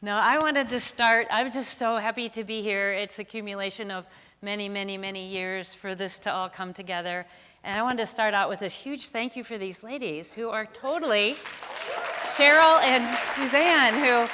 No, I wanted to start. I'm just so happy to be here. It's accumulation of many, many, many years for this to all come together. And I wanted to start out with a huge thank you for these ladies who are totally, Cheryl and Suzanne, who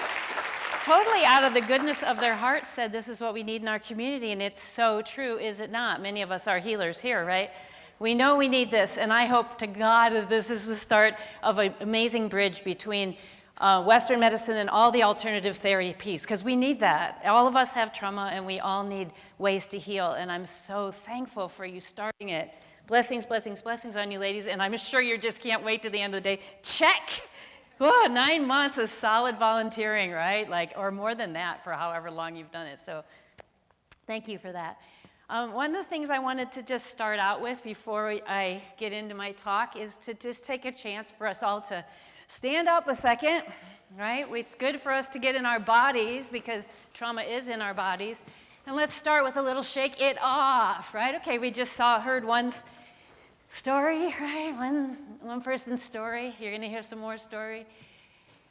totally out of the goodness of their hearts said this is what we need in our community. And it's so true, is it not? Many of us are healers here, right? We know we need this. And I hope to God that this is the start of an amazing bridge between Western medicine and all the alternative therapies, because we need that. All of us have trauma and we all need ways to heal, and I'm so thankful for you starting it. Blessings, blessings, blessings on you ladies, and I'm sure you just can't wait to the end of the day. Check! Oh, 9 months of solid volunteering, right? Or more than that for however long you've done it, so thank you for that. One of the things I wanted to just start out with before I get into my talk is to just take a chance for us all to stand up a second, right? It's good for us to get in our bodies because trauma is in our bodies. And let's start with a little shake it off, right? Okay, we just heard one story, right? One person's story. You're going to hear some more story.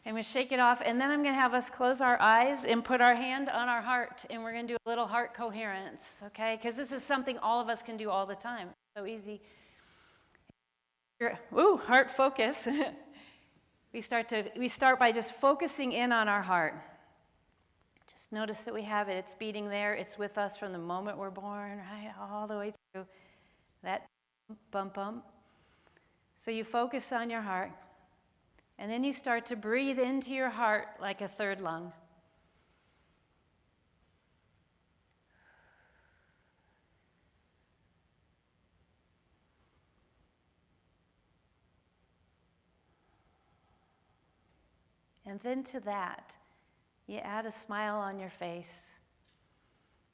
And we shake it off. And then I'm going to have us close our eyes and put our hand on our heart. And we're going to do a little heart coherence, okay? Because this is something all of us can do all the time. So easy. Ooh, heart focus. We start by just focusing in on our heart. Just notice that we have it. It's beating there. It's with us from the moment we're born, right, all the way through that bump, bump. So you focus on your heart, and then you start to breathe into your heart like a third lung. And then to that, you add a smile on your face,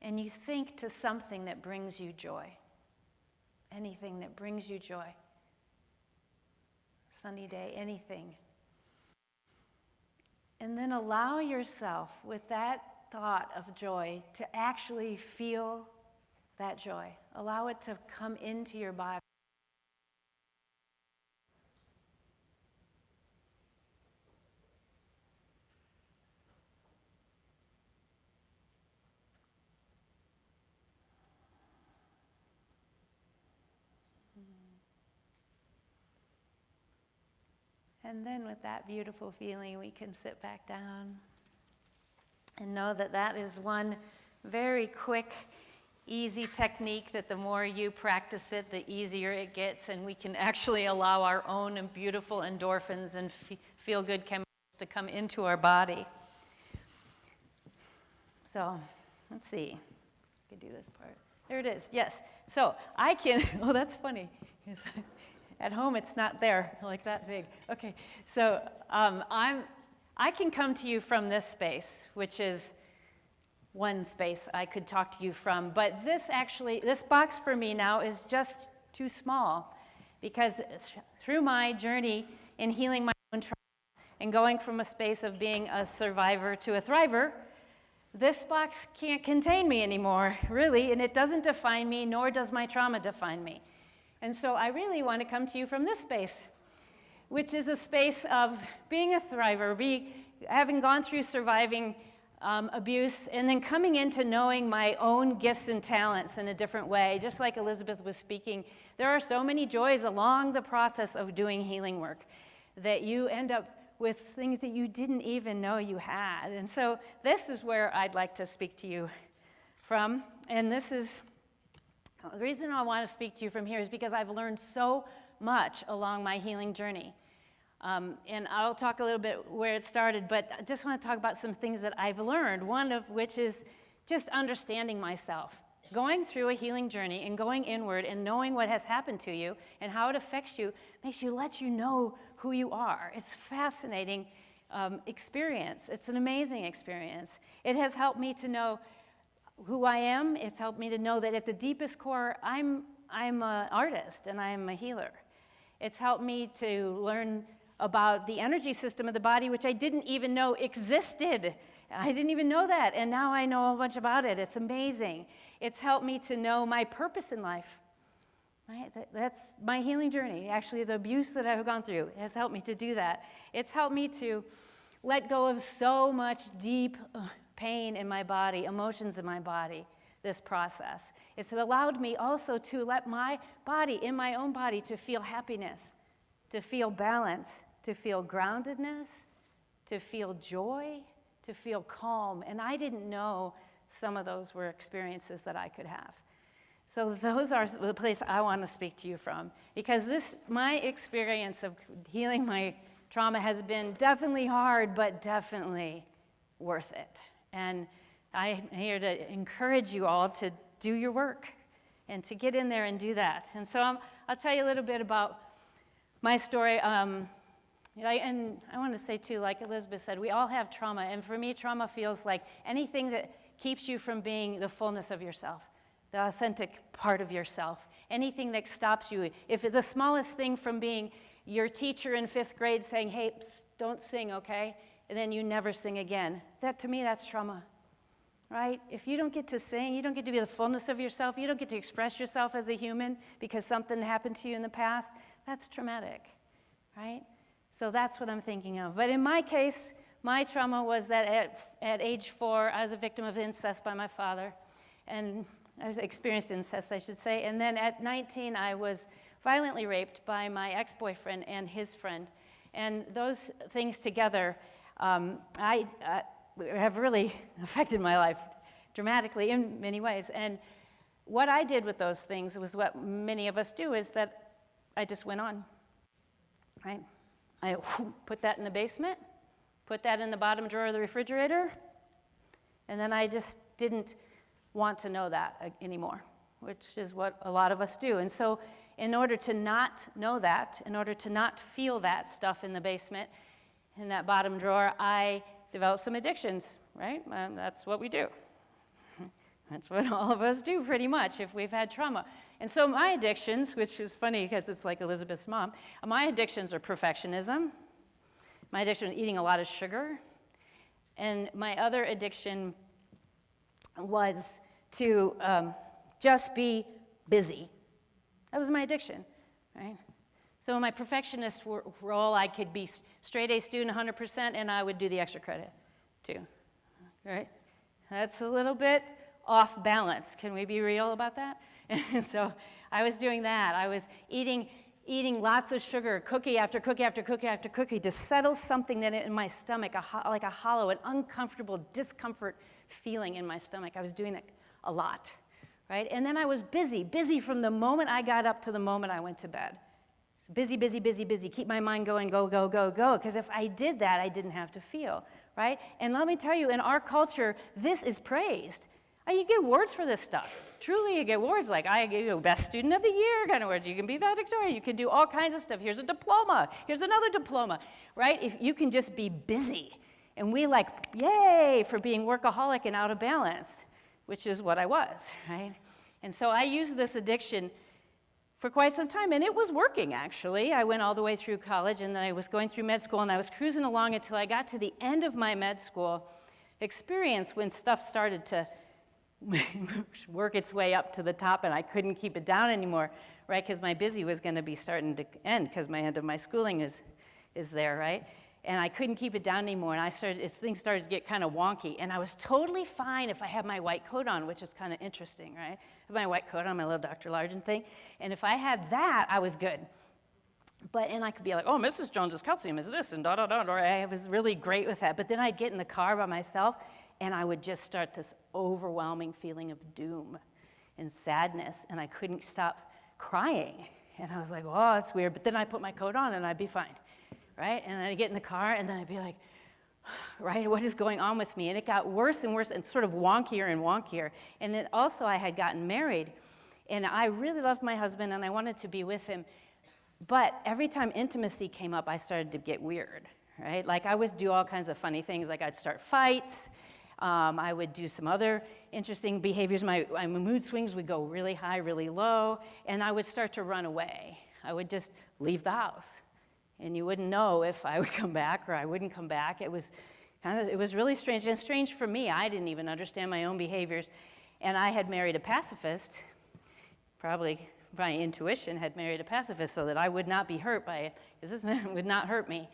and you think to something that brings you joy. Anything that brings you joy. Sunny day, anything. And then allow yourself, with that thought of joy, to actually feel that joy. Allow it to come into your body. And then with that beautiful feeling, we can sit back down and know that that is one very quick, easy technique that the more you practice it, the easier it gets, and we can actually allow our own beautiful endorphins and feel-good chemicals to come into our body. So, let's see. I can do this part. There it is, yes. So, I can, oh, that's funny. At home, it's not there, like that big. Okay, so I can come to you from this space, which is one space I could talk to you from. But this box for me now is just too small, because through my journey in healing my own trauma and going from a space of being a survivor to a thriver, this box can't contain me anymore, really, and it doesn't define me, nor does my trauma define me. And so I really want to come to you from this space, which is a space of being a thriver, having gone through surviving abuse, and then coming into knowing my own gifts and talents in a different way. Just like Elizabeth was speaking, there are so many joys along the process of doing healing work that you end up with things that you didn't even know you had. And so this is where I'd like to speak to you from, and this is the reason I want to speak to you from here is because I've learned so much along my healing journey. And I'll talk a little bit where it started, but I just want to talk about some things that I've learned, one of which is just understanding myself. Going through a healing journey and going inward and knowing what has happened to you and how it affects you lets you know who you are. It's a fascinating experience. It's an amazing experience. It has helped me to know who I am. It's helped me to know that at the deepest core, I'm an artist and I'm a healer. It's helped me to learn about the energy system of the body, which I didn't even know existed. I didn't even know that, and now I know a bunch about it. It's amazing. It's helped me to know my purpose in life. Right? That's my healing journey. Actually, the abuse that I've gone through has helped me to do that. It's helped me to let go of so much deep pain in my body, emotions in my body, this process. It's allowed me also to let my body, in my own body, to feel happiness, to feel balance, to feel groundedness, to feel joy, to feel calm. And I didn't know some of those were experiences that I could have. So those are the place I want to speak to you from, because my experience of healing my trauma has been definitely hard, but definitely worth it. And I'm here to encourage you all to do your work and to get in there and do that. And so I'll tell you a little bit about my story. And I want to say too, like Elizabeth said, we all have trauma. And for me, trauma feels like anything that keeps you from being the fullness of yourself, the authentic part of yourself. Anything that stops you. If the smallest thing from being your teacher in 5th grade saying, hey, psst, don't sing, okay? And then you never sing again. To me, that's trauma, right? If you don't get to sing, you don't get to be the fullness of yourself, you don't get to express yourself as a human because something happened to you in the past, that's traumatic, right? So that's what I'm thinking of. But in my case, my trauma was that at age 4, I was a victim of incest by my father. And I experienced incest, I should say. And then at 19, I was violently raped by my ex-boyfriend and his friend. And those things together have really affected my life dramatically in many ways. And what I did with those things was what many of us do, is that I just went on, right? I put that in the basement, put that in the bottom drawer of the refrigerator, and then I just didn't want to know that anymore, which is what a lot of us do. And so in order to not know that, in order to not feel that stuff in the basement, in that bottom drawer, I developed some addictions, right? That's what we do. That's what all of us do pretty much if we've had trauma. And so my addictions, which is funny because it's like Elizabeth's mom, my addictions are perfectionism. My addiction is eating a lot of sugar. And my other addiction was to just be busy. That was my addiction, right? So in my perfectionist role, I could be straight A student 100%, and I would do the extra credit too, right? That's a little bit off balance. Can we be real about that? And so I was doing that. I was eating lots of sugar, cookie after cookie after cookie after cookie, to settle something that in my stomach, like a hollow, an uncomfortable discomfort feeling in my stomach. I was doing that a lot, right? And then I was busy from the moment I got up to the moment I went to bed. So busy, keep my mind going, go, because if I did that, I didn't have to feel, right? And let me tell you, in our culture, this is praised. You get awards for this stuff. Truly, you get awards like, best student of the year kind of awards. You can be valedictorian. You can do all kinds of stuff. Here's a diploma. Here's another diploma, right? If you can just be busy. And we like, yay, for being workaholic and out of balance, which is what I was, right? And so I used this addiction for quite some time, and it was working, actually. I went all the way through college, and then I was going through med school, and I was cruising along until I got to the end of my med school experience when stuff started to work its way up to the top, and I couldn't keep it down anymore, right? Because my busy was going to be starting to end, because my end of my schooling is there, right? And I couldn't keep it down anymore, and things started to get kind of wonky, and I was totally fine if I had my white coat on, which is kind of interesting, right? I had my white coat on, my little Dr. Largent thing, and if I had that, I was good. And I could be like, oh, Mrs. Jones's calcium is this, and or I was really great with that. But then I'd get in the car by myself, and I would just start this overwhelming feeling of doom and sadness, and I couldn't stop crying. And I was like, oh, that's weird. But then I'd put my coat on, and I'd be fine, right? And then I'd get in the car, and then I'd be like, right, what is going on with me? And it got worse and worse and sort of wonkier and wonkier. And then also I had gotten married, and I really loved my husband, and I wanted to be with him. But every time intimacy came up, I started to get weird, right? Like I would do all kinds of funny things, like I'd start fights. I would do some other interesting behaviors. My mood swings would go really high, really low, and I would start to run away. I would just leave the house, and you wouldn't know if I would come back or I wouldn't come back. It was really strange, and strange for me. I didn't even understand my own behaviors, and I had married a pacifist, probably by intuition had married a pacifist so that I would not be hurt by it, because this man would not hurt me.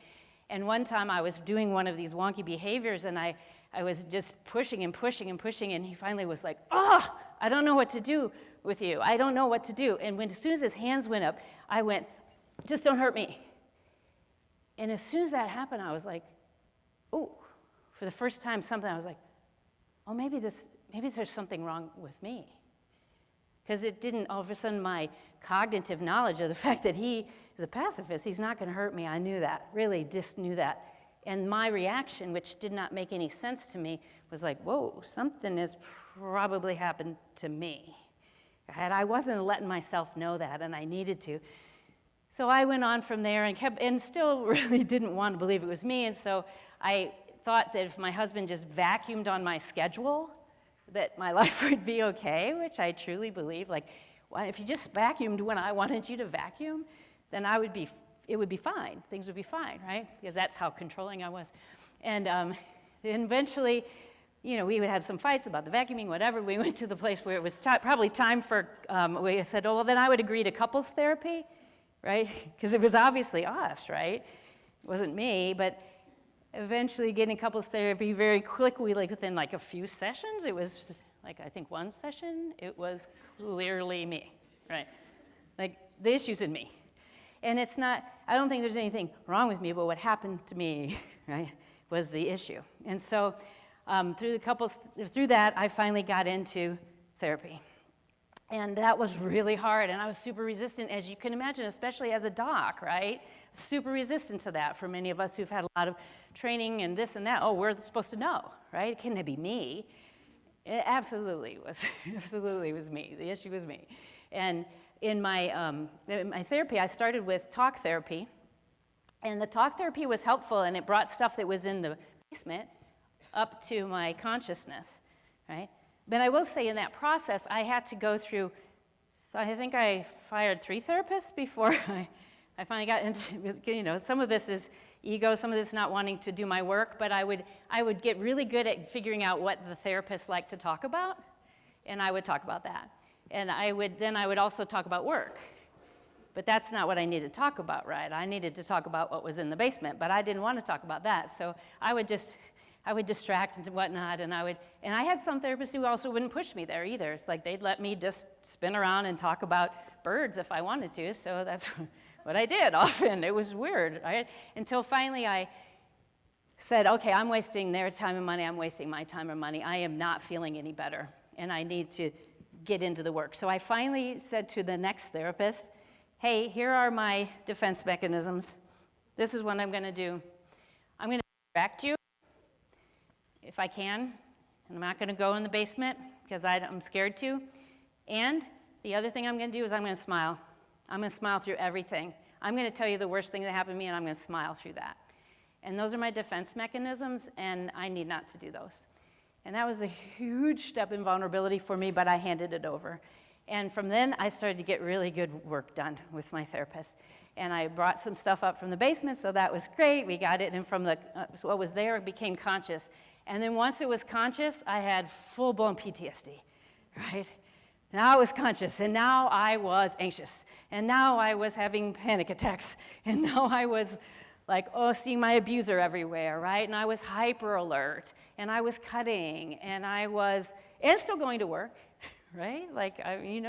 And one time I was doing one of these wonky behaviors, and I was just pushing and pushing and pushing, and he finally was like, "Oh, I don't know what to do with you. I don't know what to do." And as soon as his hands went up, I went, "Just don't hurt me." And as soon as that happened, I was like, "Oh," for the first time, I was like, "Oh, maybe there's something wrong with me." Because it didn't, all of a sudden, my cognitive knowledge of the fact that he is a pacifist, he's not going to hurt me, I knew that, really just knew that. And my reaction, which did not make any sense to me, was like, whoa, something has probably happened to me. And I wasn't letting myself know that, and I needed to. So I went on from there and still really didn't want to believe it was me, and so I thought that if my husband just vacuumed on my schedule, that my life would be okay, which I truly believe. Like, well, if you just vacuumed when I wanted you to vacuum, then it would be fine. Things would be fine, right? Because that's how controlling I was. And then eventually, we would have some fights about the vacuuming, whatever. We went to the place where it was probably time for, we said, oh, well, then I would agree to couples therapy, right? Because it was obviously us, right? It wasn't me, but eventually getting couples therapy very quickly, like within a few sessions. It was I think one session, it was clearly me, right? Like the issue's in me. And it's not, I don't think there's anything wrong with me, but what happened to me, right, was the issue. And so through that, I finally got into therapy. And that was really hard, and I was super resistant, as you can imagine, especially as a doc, right? Super resistant to that for many of us who've had a lot of training and this and that. Oh, we're supposed to know, right? It couldn't be me. It absolutely was me. The issue was me. And in my therapy, I started with talk therapy, and the talk therapy was helpful, and it brought stuff that was in the basement up to my consciousness, right? But I will say in that process, I had to go through, I think I fired 3 therapists before I finally got into, some of this is ego, some of this is not wanting to do my work, but I would get really good at figuring out what the therapists like to talk about, and I would talk about that. And I would also talk about work. But that's not what I needed to talk about, right? I needed to talk about what was in the basement, but I didn't want to talk about that. So I would distract and whatnot, and I had some therapists who also wouldn't push me there either. It's like they'd let me just spin around and talk about birds if I wanted to, so that's what I did often. It was weird, right? Until finally I said, okay, I'm wasting their time and money, I'm wasting my time and money, I am not feeling any better, and I need to get into the work. So I finally said to the next therapist, hey, here are my defense mechanisms. This is what I'm going to do. I'm going to distract you if I can, and I'm not going to go in the basement because I'm scared to. And the other thing I'm going to do is I'm going to smile. I'm going to smile through everything. I'm going to tell you the worst thing that happened to me, and I'm going to smile through that. And those are my defense mechanisms, and I need not to do those. And that was a huge step in vulnerability for me, but I handed it over. And from then, I started to get really good work done with my therapist. And I brought some stuff up from the basement, so that was great. We got it, and from what was there, it became conscious. And then once it was conscious, I had full-blown PTSD, right? Now I was conscious, and now I was anxious. And now I was having panic attacks. And now I was seeing my abuser everywhere, right? And I was hyper alert, and I was cutting, and still going to work, right?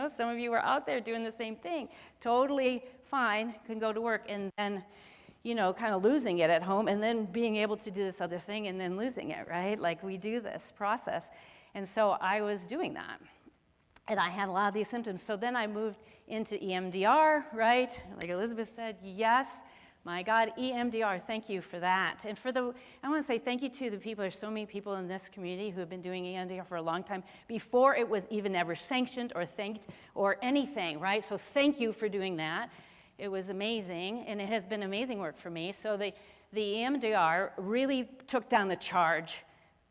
Some of you are out there doing the same thing. Totally fine, can go to work, and then, kind of losing it at home, and then being able to do this other thing, and then losing it, right? Like we do this process. And so I was doing that. And I had a lot of these symptoms. So then I moved into EMDR, right? Like Elizabeth said, yes. My God, EMDR, thank you for that. And I want to say thank you to the people. There's so many people in this community who have been doing EMDR for a long time, before it was even ever sanctioned or thanked or anything, right? So thank you for doing that. It was amazing, and it has been amazing work for me. So the EMDR really took down the charge,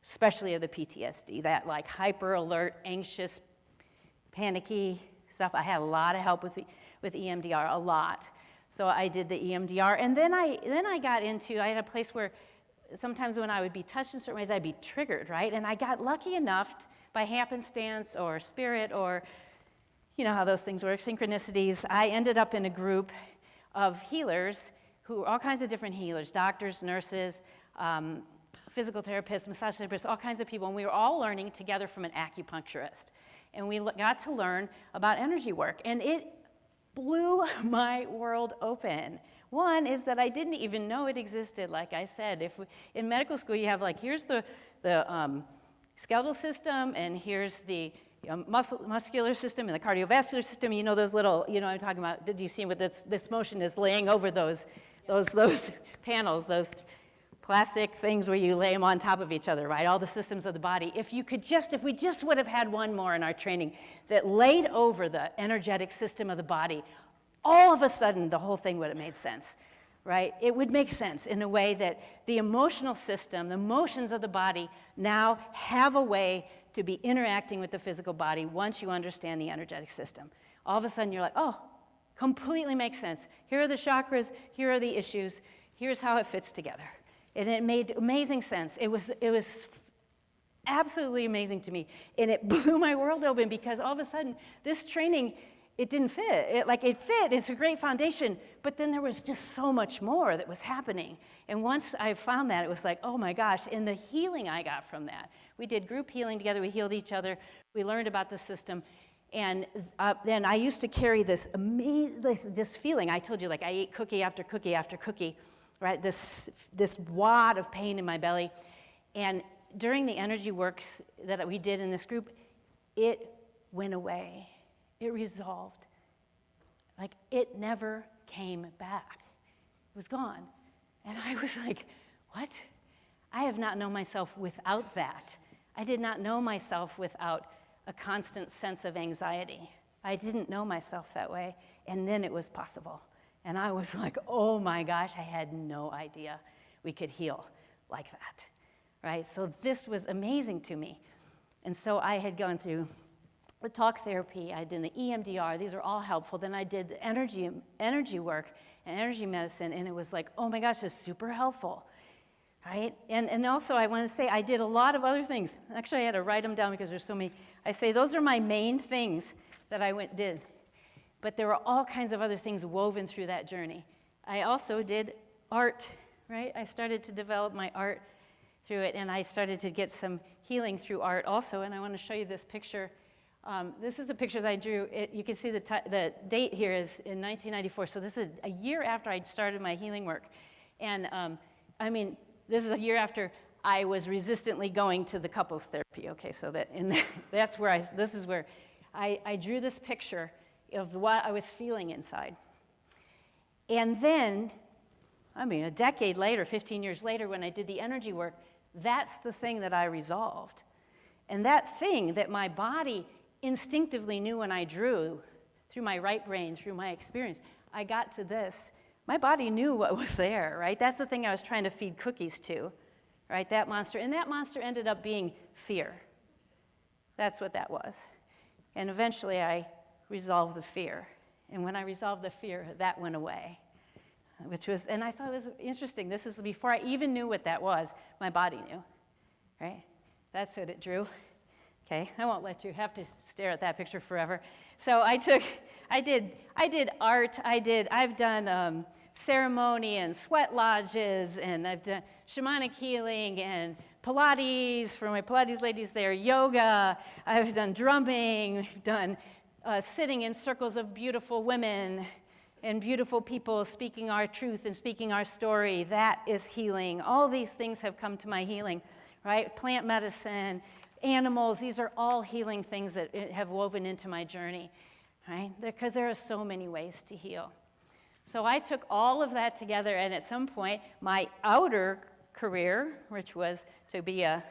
especially of the PTSD, that hyper alert, anxious, panicky stuff. I had a lot of help with EMDR, a lot. So I did the EMDR, and then I got into, I had a place where sometimes when I would be touched in certain ways, I'd be triggered, right? And I got lucky enough by happenstance or spirit or, how those things work, synchronicities. I ended up in a group of healers who are all kinds of different healers, doctors, nurses, physical therapists, massage therapists, all kinds of people, and we were all learning together from an acupuncturist. And we got to learn about energy work, and it blew my world open. One is that I didn't even know it existed, like I said. In medical school, you have like, here's the skeletal system, and here's the muscular system and the cardiovascular system. You know those little, you know what I'm talking about. Did you see what this motion is laying over those panels, those plastic things where you lay them on top of each other, right? All the systems of the body. If we just would have had one more in our training that laid over the energetic system of the body, all of a sudden the whole thing would have made sense, right? It would make sense in a way that the emotional system, the motions of the body now have a way to be interacting with the physical body once you understand the energetic system. All of a sudden you're like, oh, completely makes sense. Here are the chakras, here are the issues, here's how it fits together. And it made amazing sense. It was absolutely amazing to me. And it blew my world open because all of a sudden, this training, it didn't fit. It fit, it's a great foundation, but then there was just so much more that was happening. And once I found that, it was like, oh my gosh, and the healing I got from that. We did group healing together, we healed each other, we learned about the system. And then I used to carry this feeling. I told you, like I ate cookie after cookie after cookie, right? This wad of pain in my belly. And during the energy works that we did in this group, it went away. It resolved. Like it never came back. It was gone. And I was like, what? I have not known myself without that. I did not know myself without a constant sense of anxiety. I didn't know myself that way. And then it was possible. And I was like, oh my gosh, I had no idea we could heal like that, right? So this was amazing to me. And so I had gone through the talk therapy, I did the EMDR, these are all helpful. Then I did the energy work and energy medicine, and it was like, oh my gosh, it's super helpful, right? And also I want to say I did a lot of other things. Actually, I had to write them down because there's so many. I say those are my main things that I did. But there were all kinds of other things woven through that journey. I also did art, right? I started to develop my art through it, and I started to get some healing through art also. And I want to show you this picture. This is a picture that I drew. You can see the date here is in 1994. So this is a year after I started my healing work. And I mean, this is a year after I was resistantly going to the couples therapy. Okay, so that's where this is where I drew this picture of what I was feeling inside. And then, I mean, a decade later, 15 years later, when I did the energy work, that's the thing that I resolved. And that thing that my body instinctively knew when I drew, through my right brain, through my experience, I got to this. My body knew what was there, right? That's the thing I was trying to feed cookies to, right? That monster. And that monster ended up being fear. That's what that was. And eventually I resolved the fear. And when I resolved the fear, that went away. And I thought it was interesting. This is before I even knew what that was, my body knew, right? That's what it drew. Okay, I won't let you have to stare at that picture forever. So I did art, I've done ceremony and sweat lodges, and I've done shamanic healing and Pilates, for my Pilates ladies there, yoga, I've done drumming, I've done sitting in circles of beautiful women and beautiful people speaking our truth and speaking our story. That is healing. All these things have come to my healing, right? Plant medicine, animals, these are all healing things that have woven into my journey, right? Because there are so many ways to heal. So I took all of that together, and at some point, my outer career, which was to be an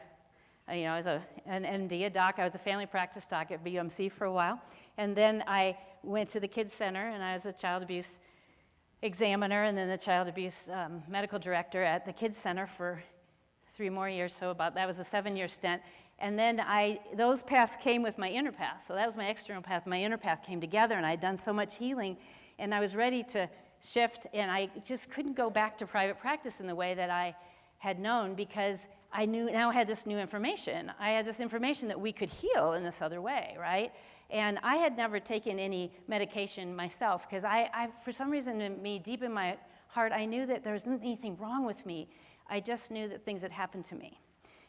MD, a doc, I was a family practice doc at BUMC for a while, and then I went to the kids center, and I was a child abuse examiner, and then the child abuse medical director at the kids center for 3 more years, so that was a 7-year stint. And then those paths came with my inner path. So that was my external path. My inner path came together, and I'd done so much healing, and I was ready to shift, and I just couldn't go back to private practice in the way that I had known, because I now had this new information. I had this information that we could heal in this other way, right? And I had never taken any medication myself, because I for some reason in me, deep in my heart, I knew that there wasn't anything wrong with me. I just knew that things had happened to me.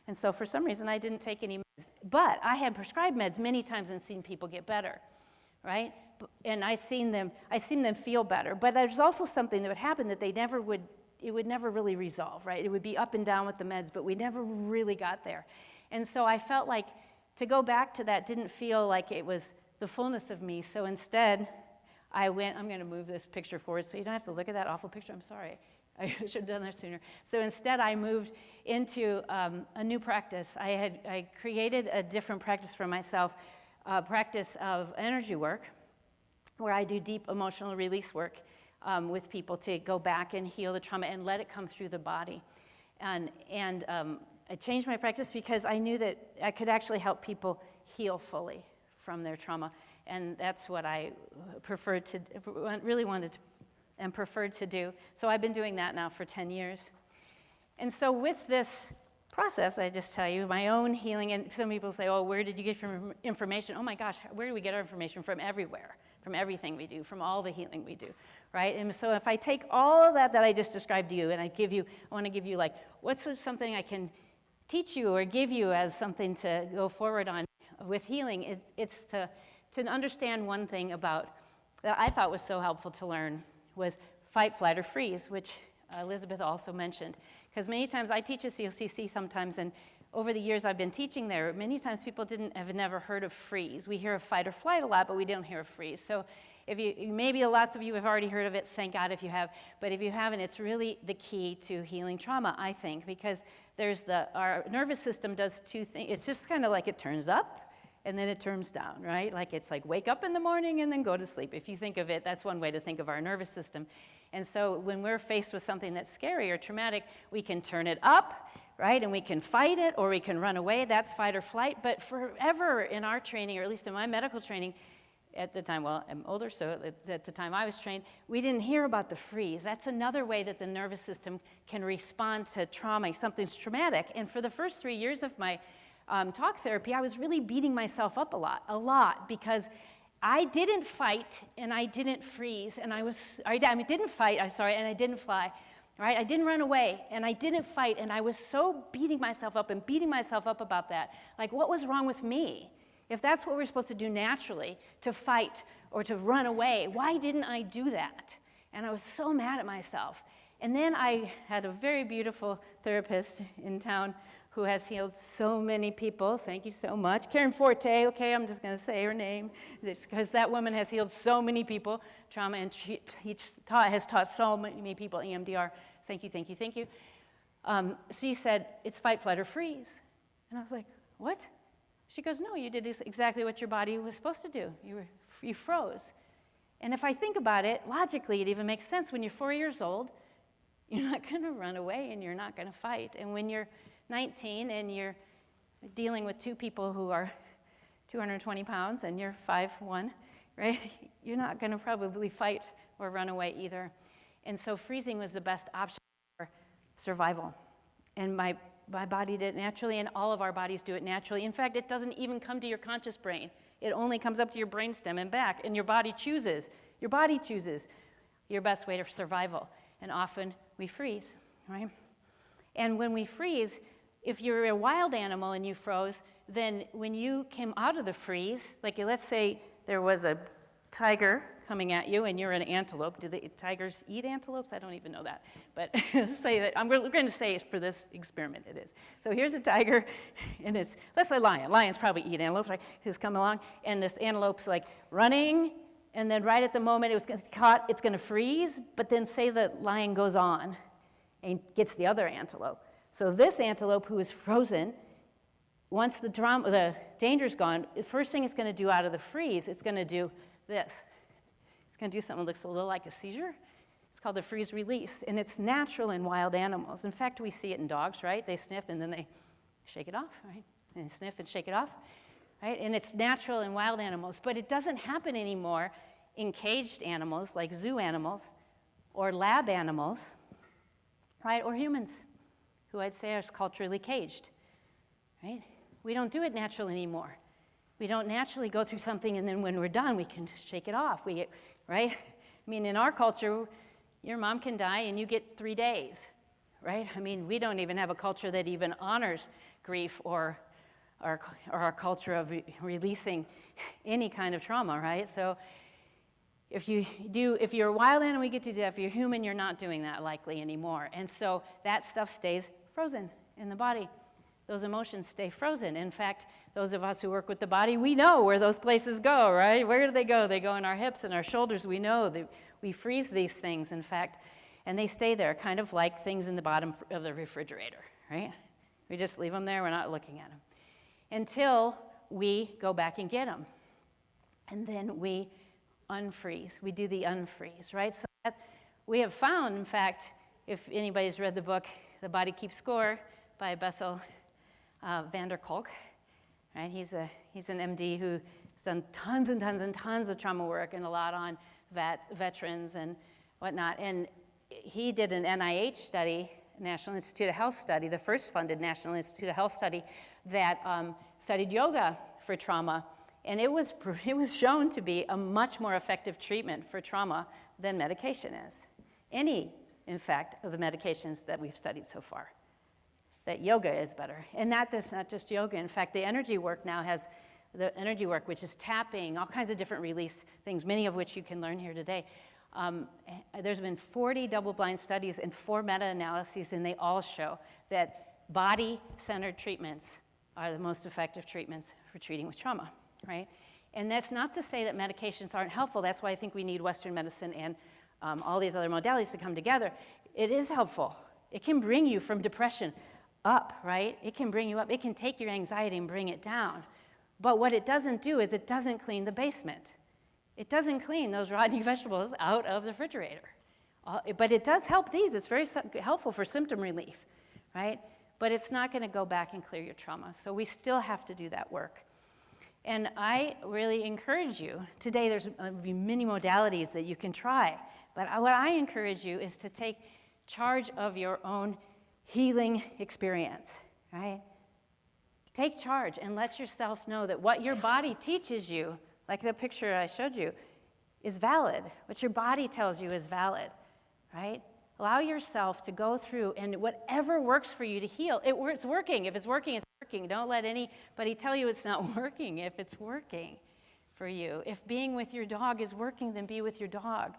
And so for some reason, I didn't take any meds. But I had prescribed meds many times and seen people get better, right? And I seen them feel better. But there's also something that would happen that it would never really resolve, right? It would be up and down with the meds, but we never really got there. And so I felt like to go back to that didn't feel like it was the fullness of me. So instead, I'm going to move this picture forward so you don't have to look at that awful picture. I'm sorry. I should have done that sooner. So instead, I moved into a new practice. I created a different practice for myself, a practice of energy work, where I do deep emotional release work with people to go back and heal the trauma and let it come through the body. And I changed my practice because I knew that I could actually help people heal fully from their trauma. And that's what I really wanted to and preferred to do. So I've been doing that now for 10 years. And so with this process, I just tell you, my own healing, and some people say, oh, where did you get your information? Oh my gosh, where do we get our information? From everywhere, from everything we do, from all the healing we do, right? And so if I take all of that I just described to you, and I want to give you like, what's something I can teach you or give you as something to go forward on with healing, it's to understand one thing about that I thought was so helpful to learn was fight, flight, or freeze, which Elizabeth also mentioned. Because many times I teach at COCC sometimes, and over the years I've been teaching there, many times people have never heard of freeze. We hear of fight or flight a lot, but we don't hear of freeze. So maybe lots of you have already heard of it, thank God if you have, but if you haven't, it's really the key to healing trauma, I think, because our nervous system does two things. It's just kind of like it turns up, and then it turns down, right? Like it's like wake up in the morning and then go to sleep. If you think of it, that's one way to think of our nervous system. And so when we're faced with something that's scary or traumatic, we can turn it up, right? And we can fight it or we can run away. That's fight or flight. But forever in our training, or at least in my medical training at the time, well, I'm older, so at the time I was trained, we didn't hear about the freeze. That's another way that the nervous system can respond to trauma, something's traumatic. And for the first 3 years of my talk therapy, I was really beating myself up a lot, because I didn't fight and I didn't freeze, and I didn't fight, and I didn't fly, right? I didn't run away and I didn't fight, and I was so beating myself up about that. Like, what was wrong with me? If that's what we're supposed to do naturally, to fight or to run away, why didn't I do that? And I was so mad at myself. And then I had a very beautiful therapist in town who has healed so many people. Thank you so much. Karen Forte, okay, I'm just going to say her name, because that woman has healed so many people, trauma, and she has taught so many people EMDR. Thank you, thank you, thank you. She said, it's fight, flight, or freeze. And I was like, what? She goes, no, you did exactly what your body was supposed to do. You froze. And if I think about it, logically, it even makes sense. When you're 4 years old, you're not going to run away and you're not going to fight. And when you're 19 and you're dealing with two people who are 220 pounds and you're 5'1", right? You're not going to probably fight or run away either. And so freezing was the best option for survival. And my body did it naturally, and all of our bodies do it naturally. In fact, it doesn't even come to your conscious brain. It only comes up to your brainstem and back, and your body chooses your best way to survival. And often we freeze, right? And when we freeze, if you're a wild animal and you froze, then when you came out of the freeze, like let's say there was a tiger coming at you and you're an antelope. Do the tigers eat antelopes? I don't even know that. But say that, we're going to say for this experiment it is. So here's a tiger, and let's say lion. Lions probably eat antelopes, right? He's come along, and this antelope's like running, and then right at the moment it was caught, it's going to freeze, but then say the lion goes on and gets the other antelope. So this antelope who is frozen, once the danger's gone, the first thing it's going to do out of the freeze, it's going to do this. It's going to do something that looks a little like a seizure. It's called the freeze release, and it's natural in wild animals. In fact, we see it in dogs, right? They sniff and then they shake it off, right? And they sniff and shake it off, right? And it's natural in wild animals, but it doesn't happen anymore in caged animals like zoo animals or lab animals, right? Or humans, who I'd say are culturally caged, right? We don't do it naturally anymore. We don't naturally go through something and then when we're done, we can shake it off. Right? I mean, in our culture, your mom can die and you get 3 days, right? I mean, we don't even have a culture that even honors grief or our culture of releasing any kind of trauma, right? So if you're a wild animal, we get to do that. If you're human, you're not doing that likely anymore. And so that stuff stays frozen in the body. Those emotions stay frozen. In fact, those of us who work with the body, we know where those places go, right? Where do they go? They go in our hips and our shoulders. We know that we freeze these things, in fact, and they stay there, kind of like things in the bottom of the refrigerator, right? We just leave them there. We're not looking at them until we go back and get them. And then we unfreeze. We do the unfreeze, right? So that we have found, in fact, if anybody's read the book, The Body Keeps Score by Bessel van der Kolk, right? He's an MD who's done tons and tons and tons of trauma work and a lot on veterans and whatnot. And he did an NIH study, National Institute of Health study, the first funded National Institute of Health study that studied yoga for trauma. And it was shown to be a much more effective treatment for trauma than medication is. Any, in fact, of the medications that we've studied so far. That yoga is better. And that's not just yoga. In fact, the energy work now has the energy work, which is tapping, all kinds of different release things, many of which you can learn here today. There's been 40 double-blind studies and 4 meta-analyses, and they all show that body-centered treatments are the most effective treatments for treating with trauma, right? And that's not to say that medications aren't helpful. That's why I think we need Western medicine and all these other modalities to come together. It is helpful. It can bring you from depression up, right? It can bring you up. It can take your anxiety and bring it down. But what it doesn't do is it doesn't clean the basement. It doesn't clean those rotten vegetables out of the refrigerator. But it does help these. It's very helpful for symptom relief, right? But it's not going to go back and clear your trauma. So we still have to do that work. And I really encourage you, today there's many modalities that you can try, but what I encourage you is to take charge of your own healing experience, right? Take charge and let yourself know that what your body teaches you, like the picture I showed you, is valid. What your body tells you is valid, right? Allow yourself to go through and whatever works for you to heal, it's working. If it's working, it's working. Don't let anybody tell you it's not working if it's working for you. If being with your dog is working, then be with your dog.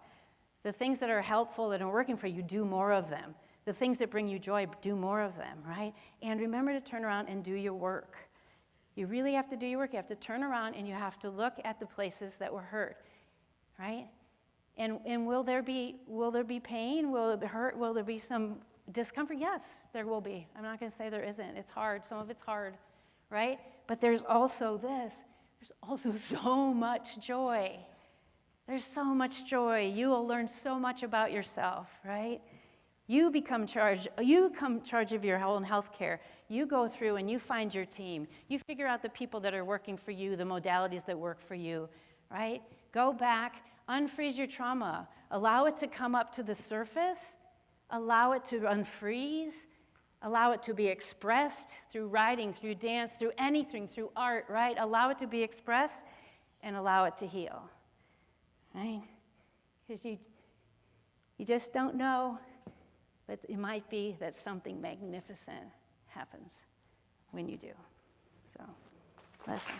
The things that are helpful that are working for you, do more of them. The things that bring you joy, do more of them, right? And remember to turn around and do your work. You really have to do your work. You have to turn around and you have to look at the places that were hurt, right? And will there be pain? Will it hurt? Will there be some discomfort? Yes, there will be. I'm not going to say there isn't. It's hard. Some of it's hard, right? But there's also this. There's also so much joy. There's so much joy. You will learn so much about yourself, right? You become charge of your own health care. You go through and you find your team. You figure out the people that are working for you, the modalities that work for you, right? Go back, unfreeze your trauma. Allow it to come up to the surface. Allow it to unfreeze. Allow it to be expressed through writing, through dance, through anything, through art, right? Allow it to be expressed and allow it to heal, right? Because you just don't know. But it might be that something magnificent happens when you do. So, blessings.